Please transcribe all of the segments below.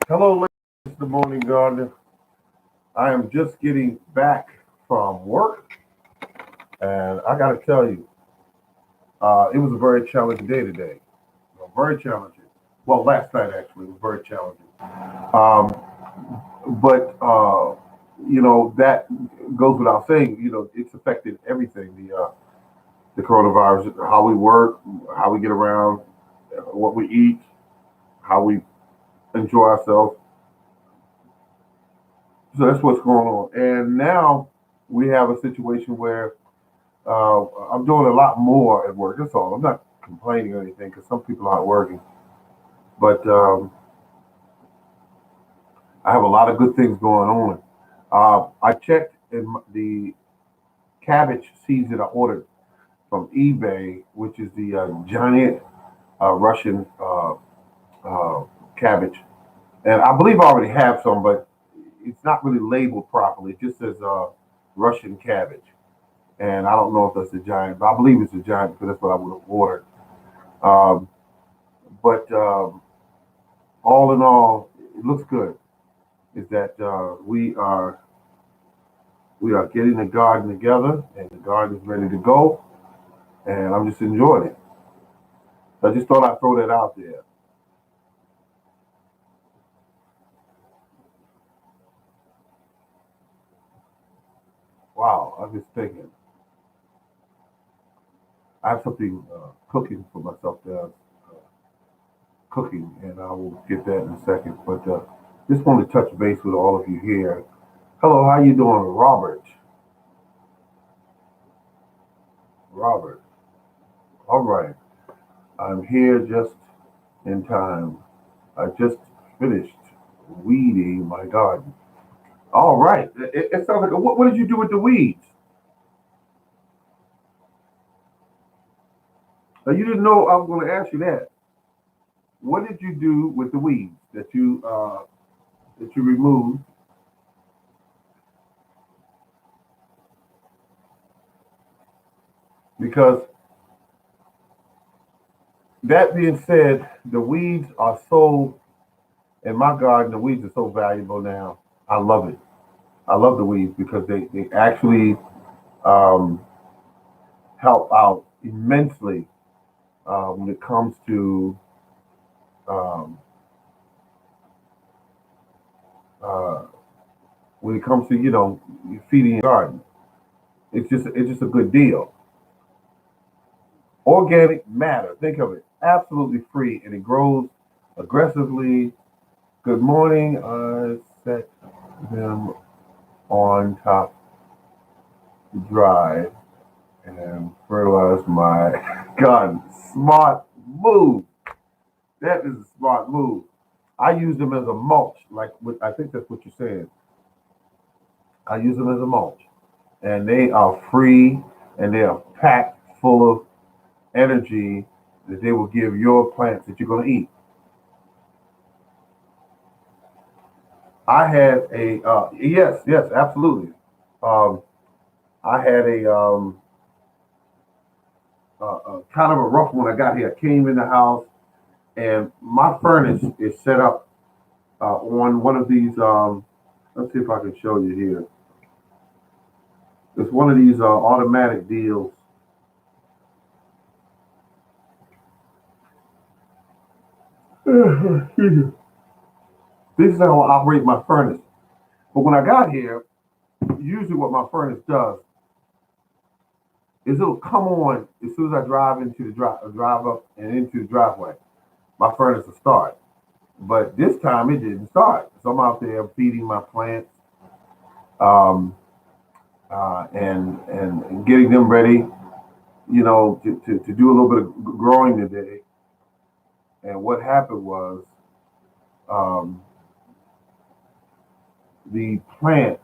Hello, ladies. It's the morning gardener. I am just getting back from work, and I got to tell you, it was a very challenging day today. Very challenging. Well, last night actually was very challenging. Um, but that goes without saying. It's affected everything. The coronavirus, how we work, how we get around, what we eat, how we enjoy ourselves. So that's what's going on. And now we have a situation where I'm doing a lot more at work. That's all. I'm not complaining or anything because some people aren't working. But I have a lot of good things going on. I checked the cabbage seeds that I ordered from eBay, which is the giant Russian uh, cabbage. And I believe I already have some, but it's not really labeled properly. It just says Russian cabbage. And I don't know if that's a giant, but I believe it's a giant because that's what I would have ordered. Um, but all in all, it looks good. Is that we are getting the garden together, and the garden is ready to go, and I'm just enjoying it. So I just thought I'd throw that out there. Wow, I'm just thinking, I have something cooking for myself there, cooking, and I will get that in a second. But just want to touch base with all of you here. Hello, how you doing, Robert? Robert. All right, I'm here just in time. I just finished weeding my garden. All right. It sounds like what did you do with the weeds? Now, you didn't know I was going to ask you that. What did you do with the weeds that you removed? Because that being said, the weeds are so in my garden. The weeds are so valuable now. I love it. I love the weeds because they actually um, help out immensely when it comes to um, uh, feeding your garden. It's just a good deal. Organic matter. Think of it. Absolutely free, and it grows aggressively. Good morning. I set them on top to dry and fertilize my garden. Smart move. That is a smart move. I use them as a mulch. I think that's what you're saying. I use them as a mulch, and they are free, and they are packed full of energy that they will give your plants that you're going to eat. I had a yes, yes, absolutely. Um, I had a kind of a rough one. I got here. I came in the house, and my furnace is set up on one of these. Let's see if I can show you here. It's one of these automatic deals. This is how I operate my furnace. But when I got here, usually what my furnace does is it'll come on as soon as I drive into the drive up and into the driveway. My furnace will start. But this time it didn't start. So I'm out there feeding my plants um, and getting them ready, to do a little bit of growing today. And what happened was um, the plant,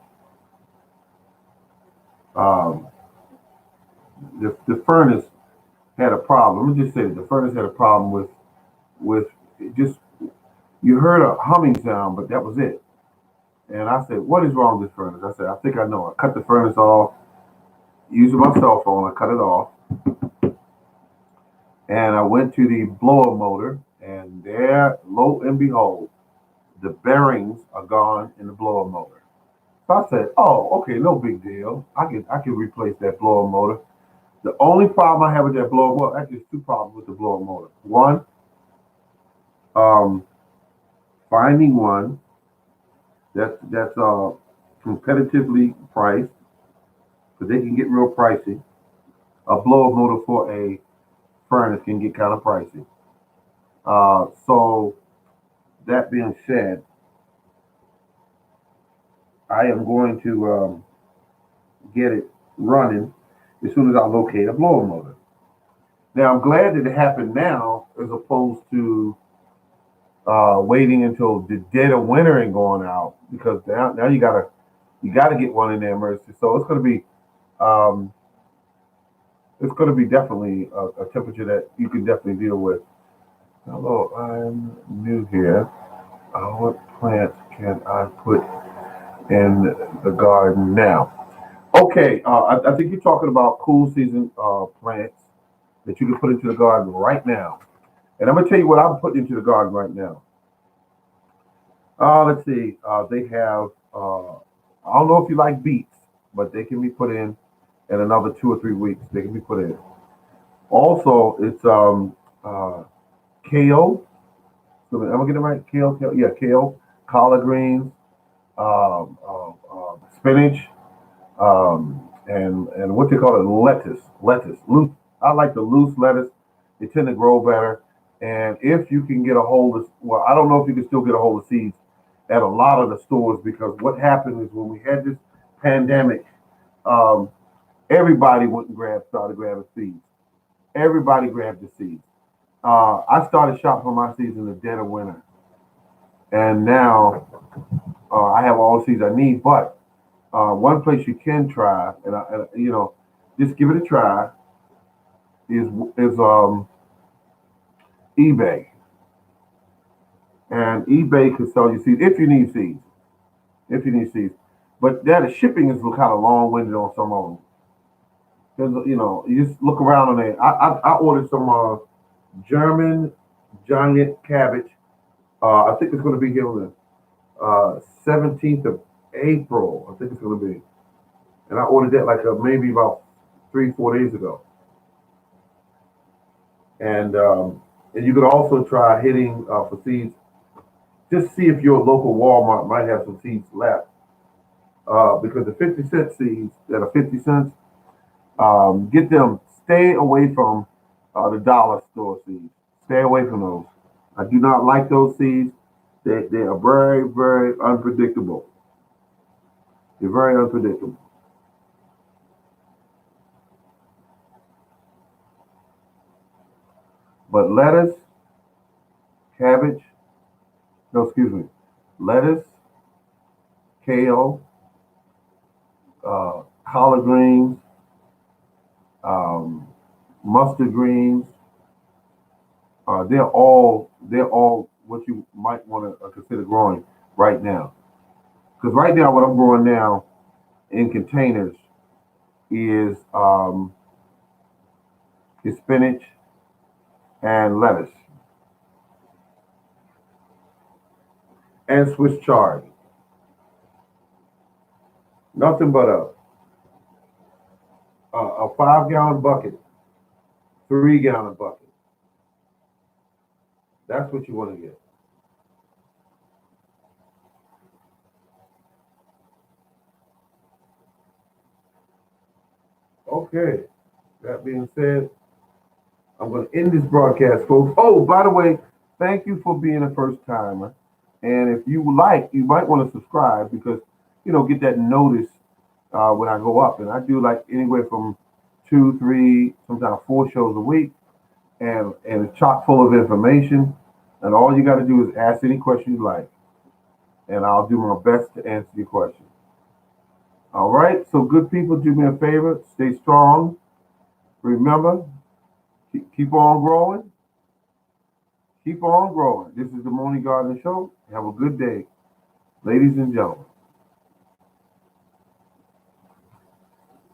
um, the furnace had a problem. Let me just say that the furnace had a problem with it just you heard a humming sound, but that was it. And I said, "What is wrong with this furnace?" I said, "I think I know." I cut the furnace off using my cell phone. I cut it off, and I went to the blower motor, and there, lo and behold, the bearings are gone in the blower motor. So I said, oh, okay, no big deal. I can replace that blower motor. The only problem I have with that blower motor, actually, there's two problems with the blower motor. One, um, finding one that's competitively priced, because they can get real pricey. A blower motor for a furnace can get kind of pricey. So that being said, I am going to get it running as soon as I locate a blower motor. Now I'm glad that it happened now, as opposed to waiting until the dead of winter and going out, because now you gotta get one in there, emergency. So um, it's gonna be definitely a temperature that you can definitely deal with. Hello, I'm new here. What plants can I put in the garden now? Okay, I think you're talking about cool season plants that you can put into the garden right now. And I'm gonna tell you what I'm putting into the garden right now. Let's see. They have. I don't know if you like beets, but they can be put in another 2 or 3 weeks. They can be put in. Also, it's kale. So am I getting it right? Kale. Yeah, kale, collard greens, spinach, and what they call it, lettuce. Loose. I like the loose lettuce. They tend to grow better. And if you can get a hold of, well, I don't know if you can still get a hold of seeds at a lot of the stores, because what happened is when we had this pandemic, um, everybody went and started grabbing seeds. Everybody grabbed the seeds. I started shopping for my seeds in the dead of winter, and now I have all the seeds I need. But one place you can try, and just give it a try, is eBay. And eBay can sell you seeds if you need seeds. If you need seeds, but the shipping is kind of long-winded on some of them. Because you just look around on there. I ordered some German giant cabbage. I think it's going to be here on the 17th of April. I think it's going to be, and I ordered that like maybe about 3 4 days ago. And you could also try hitting for seeds. Just see if your local Walmart might have some seeds left. Because the 50-cent seeds that are 50 cents, get them. Stay away from the dollar store seeds. Stay away from those. I do not like those seeds. They are very, very unpredictable. They're very unpredictable. But lettuce, cabbage, no, excuse me, lettuce, kale, collard greens, um, mustard greens, they're all what you might want to consider growing right now. Because right now, what I'm growing now in containers is is spinach and lettuce and Swiss chard. Nothing but a 5 gallon bucket, 3 gallon bucket. That's what you want to get. Okay. That being said, I'm going to end this broadcast, folks. Oh, by the way, thank you for being a first timer. And if you like, you might want to subscribe, because get that notice when I go up. And I do like anywhere from 2, 3, sometimes 4 shows a week, and it's chock full of information. And all you got to do is ask any question you like, and I'll do my best to answer your question. All right. So, good people, do me a favor. Stay strong. Remember, keep on growing. Keep on growing. This is the Morning Garden Show. Have a good day, ladies and gentlemen.